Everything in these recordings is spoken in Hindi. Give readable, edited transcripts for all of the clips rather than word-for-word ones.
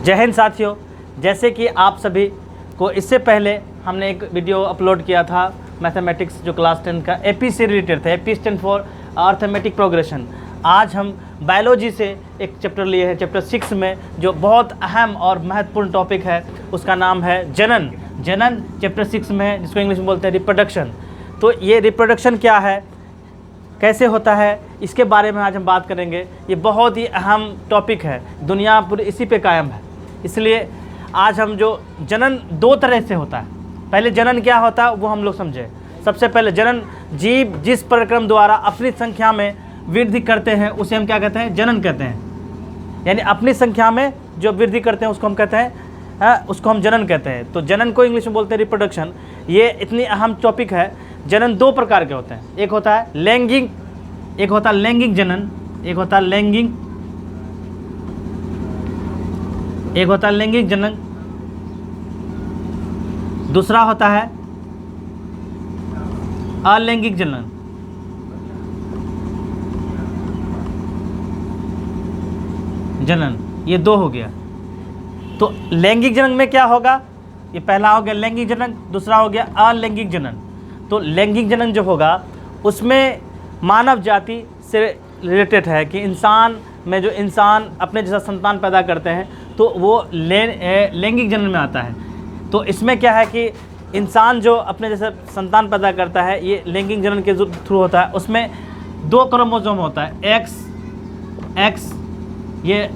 जय हिंद साथियों, जैसे कि आप सभी को इससे पहले हमने एक वीडियो अपलोड किया था मैथमेटिक्स जो क्लास 10 का एपी से रिलेटेड था। AP stand for arithmetic progression. आज हम बायोलॉजी से एक चैप्टर लिए हैं, चैप्टर 6 में जो बहुत अहम और महत्वपूर्ण टॉपिक है उसका नाम है जनन। जनन चैप्टर 6 में है, जिसको इंग्लिश में बोलते हैं रिप्रोडक्शन। तो ये रिप्रोडक्शन क्या है, कैसे होता है, इसके बारे में आज हम बात करेंगे। ये बहुत ही अहम टॉपिक है, दुनिया पूरी इसी पे कायम है। इसलिए आज हम जो जनन दो तरह से होता है, पहले जनन क्या होता है वो हम लोग समझे। सबसे पहले जनन, जीव जिस परिक्रम द्वारा अपनी संख्या में वृद्धि करते हैं उसे हम क्या कहते हैं, जनन कहते हैं। यानी अपनी संख्या में जो वृद्धि करते हैं उसको हम कहते हैं, उसको हम जनन कहते हैं। तो जनन को इंग्लिश में बोलते हैं रिप्रोडक्शन। ये इतनी अहम टॉपिक है। जनन दो प्रकार के होते हैं, एक होता है लैंगिक, एक होता है लैंगिक जनन, एक होता है लैंगिक, एक होता है लैंगिक जनन, दूसरा होता है अलैंगिक जनन। जनन ये दो हो गया। तो लैंगिक जनन में क्या होगा, ये पहला हो गया लैंगिक जनन, दूसरा हो गया अलैंगिक जनन। तो लैंगिक जनन जो होगा उसमें मानव जाति से रिलेटेड है कि इंसान में जो इंसान अपने जैसा संतान पैदा करते हैं तो वो लैंगिक जनन में आता है। तो इसमें क्या है कि इंसान जो अपने जैसा संतान पैदा करता है ये लैंगिक जनन के थ्रू होता है। उसमें दो क्रोमोसोम होता है, एक्स ये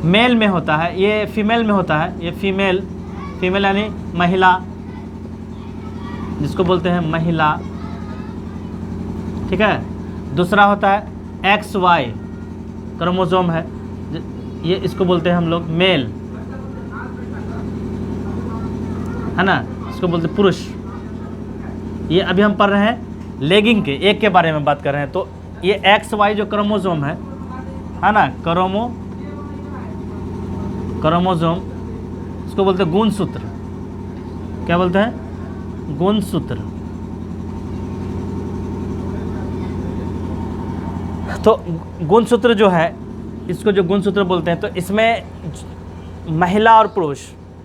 मेल में होता है, ये फीमेल में होता है। ये फीमेल यानी महिला, जिसको बोलते हैं महिला, ठीक है। दूसरा होता है XY क्रोमोसोम है, ये इसको बोलते हैं हम लोग मेल, है ना, इसको बोलते हैं पुरुष। ये अभी हम पढ़ रहे हैं लैंगिक के, एक के बारे में बात कर रहे हैं। तो ये XY जो क्रोमोसोम है ना, क्रोमोसोम, इसको बोलते हैं गुणसूत्र। क्या बोलते हैं, गुणसूत्र। तो गुणसूत्र जो है, इसको जो गुणसूत्र बोलते हैं, तो इसमें महिला और पुरुष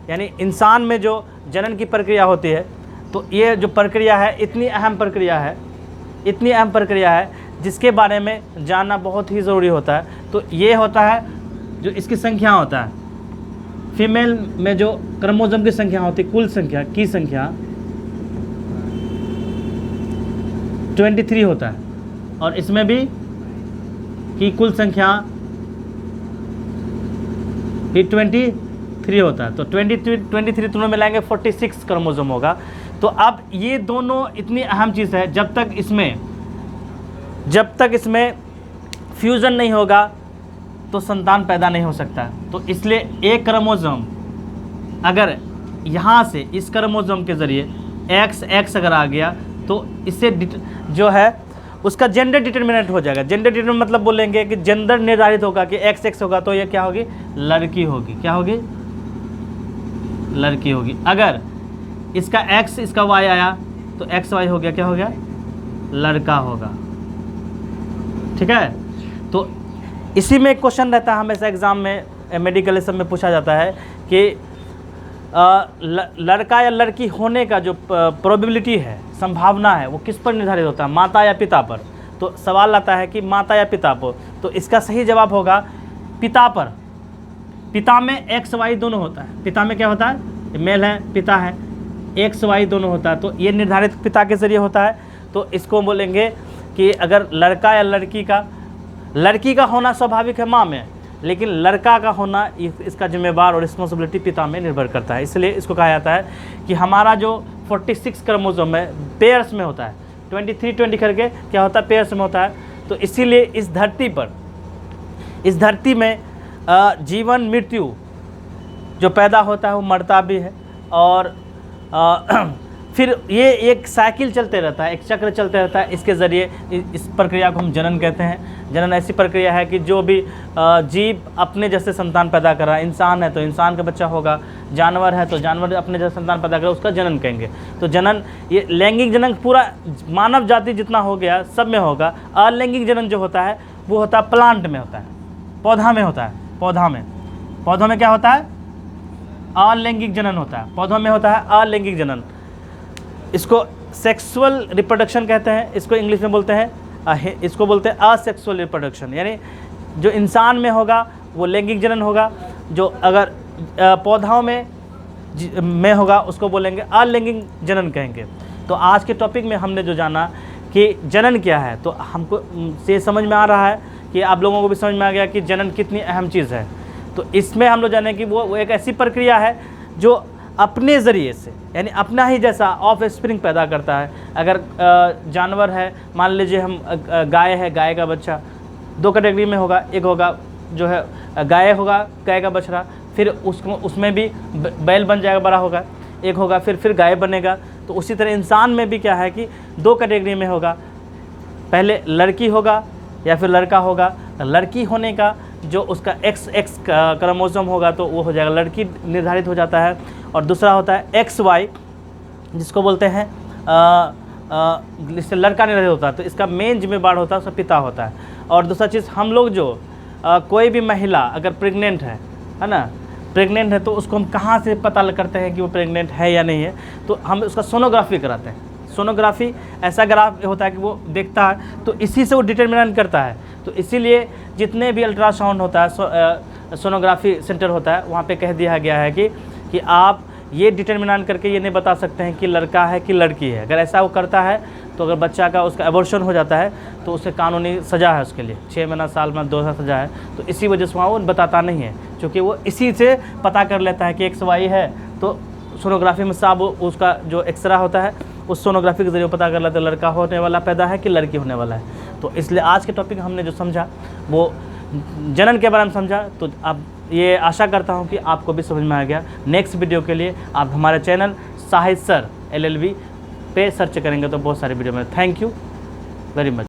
यानी इंसान में जो जनन की प्रक्रिया होती है, तो ये जो प्रक्रिया है इतनी अहम प्रक्रिया है, इतनी अहम प्रक्रिया है जिसके बारे में जानना बहुत ही ज़रूरी होता है। तो ये होता है जो इसकी संख्या होता है, फीमेल में जो क्रोमोसोम की संख्या होती है, कुल संख्या की संख्या 23 होता है, और इसमें भी की कुल संख्या भी 23 होता है। तो 23 दोनों मिलाएंगे 46 क्रोमोसोम होगा। तो अब ये दोनों इतनी अहम चीज़ है, जब तक इसमें फ्यूज़न नहीं होगा तो संतान पैदा नहीं हो सकता। तो इसलिए एक क्रोमोसोम अगर यहाँ से इस क्रोमोसोम के ज़रिए XX अगर आ गया तो इससे जो है उसका जेंडर डिटर्मिनेंट हो जाएगा। जेंडर डिटर्मिनेंट मतलब बोलेंगे कि जेंडर निर्धारित होगा कि XX होगा तो ये क्या होगी, लड़की होगी। क्या होगी, लड़की होगी। अगर इसका X इसका Y आया तो XY हो गया, क्या हो गया, लड़का होगा। ठीक है। तो इसी में क्वेश्चन रहता है हमेशा एग्ज़ाम में, मेडिकल सब में पूछा जाता है कि लड़का या लड़की होने का जो प्रोबेबिलिटी है, संभावना है, वो किस पर निर्धारित होता है, माता या पिता पर। तो सवाल आता है कि माता या पिता पर, तो इसका सही जवाब होगा पिता पर। पिता में XY दोनों होता है। पिता में क्या होता है, मेल है, पिता है, XY दोनों होता है। तो ये निर्धारित पिता के ज़रिए होता है। तो इसको बोलेंगे कि अगर लड़का या लड़की का होना स्वाभाविक है माँ में, लेकिन लड़का का होना इसका जिम्मेवार और रिस्पॉन्सिबिलिटी पिता में निर्भर करता है। इसलिए इसको कहा जाता है कि हमारा जो 46 क्रोमोसोम है पेयर्स में होता है, 23 करके क्या होता है, पेयर्स में होता है। तो इसीलिए इस धरती में जीवन मृत्यु जो पैदा होता है वो मरता भी है, और फिर ये एक साइकिल चलते रहता है, एक चक्र चलते रहता है। इसके ज़रिए इस प्रक्रिया को हम जनन कहते हैं। जनन ऐसी प्रक्रिया है कि जो भी जीव अपने जैसे संतान पैदा कर रहा है, इंसान है तो इंसान का बच्चा होगा, जानवर है तो जानवर अपने जैसे संतान पैदा करे, उसका जनन कहेंगे। तो जनन, ये लैंगिक जनन पूरा मानव जाति जितना हो गया सब में होगा। अलैंगिक जनन जो होता है वो होता है प्लांट में होता है, पौधा में होता है, पौधा में। पौधों में क्या होता है? अलैंगिक जनन होता है। पौधों में होता है अलैंगिक जनन। इसको सेक्सुअल रिप्रोडक्शन कहते हैं। इसको इंग्लिश में बोलते हैं, इसको बोलते हैं असेक्सुअल रिप्रोडक्शन। यानी जो इंसान में होगा वो लैंगिक जनन होगा, जो अगर पौधों में होगा उसको बोलेंगे अलैंगिक जनन कहेंगे। तो आज के टॉपिक में हमने जो जाना कि जनन क्या है, तो हमको से समझ में आ रहा है कि आप लोगों को भी समझ में आ गया कि जनन कितनी अहम चीज़ है। तो इसमें हम लोग जाने कि वो एक ऐसी प्रक्रिया है जो अपने ज़रिए से, यानी अपना ही जैसा ऑफ स्प्रिंग पैदा करता है। अगर जानवर है, मान लीजिए हम गाय है, गाय का बच्चा 2 कैटेगरी में होगा। एक होगा जो है गाय होगा, गाय का बछड़ा, फिर उसमें भी बैल बन जाएगा, बड़ा होगा। एक होगा फिर गाय बनेगा। तो उसी तरह इंसान में भी क्या है कि 2 कैटेगरी में होगा, पहले लड़की होगा या फिर लड़का होगा। लड़की होने का जो उसका XX क्रोमोसोम होगा तो वो हो जाएगा लड़की निर्धारित हो जाता है। और दूसरा होता है XY, जिसको बोलते हैं इससे लड़का निर्धारित होता है, तो इसका मेन जिम्मेदार होता है उसका पिता होता है। और दूसरा चीज़, हम लोग जो कोई भी महिला अगर प्रेग्नेंट है ना, प्रेग्नेंट है, तो उसको हम कहाँ से पता करते हैं कि वो प्रेग्नेंट है या नहीं है? तो हम उसका सोनोग्राफी कराते हैं। सोनोग्राफी ऐसा ग्राफ होता है कि वो देखता है, तो इसी से वो डिटरमिनेट करता है। तो इसीलिए जितने भी अल्ट्रासाउंड होता है, सोनोग्राफी सेंटर होता है, वहाँ पे कह दिया गया है कि आप ये डिटरमिनेट करके ये नहीं बता सकते हैं कि लड़का है कि लड़की है। अगर ऐसा वो करता है तो अगर बच्चा का उसका एबॉर्शन हो जाता है तो उसे कानूनी सज़ा है, उसके लिए 6 महीना, साल में 2 साल सज़ा है। तो इसी वजह से वहाँ वो बताता नहीं है, क्योंकि वो इसी से पता कर लेता है कि XY है। तो सोनोग्राफी में साहब उसका जो एक्सरा होता है उस सोनोग्राफी के जरिए पता कर लेते हैं लड़का होने वाला पैदा है कि लड़की होने वाला है। तो इसलिए आज के टॉपिक हमने जो समझा वो जनन के बारे में समझा। तो अब ये आशा करता हूँ कि आपको भी समझ में आ गया। नेक्स्ट वीडियो के लिए आप हमारे चैनल शाहिद सर LLB पे सर्च करेंगे तो बहुत सारे वीडियो में। Thank you very much.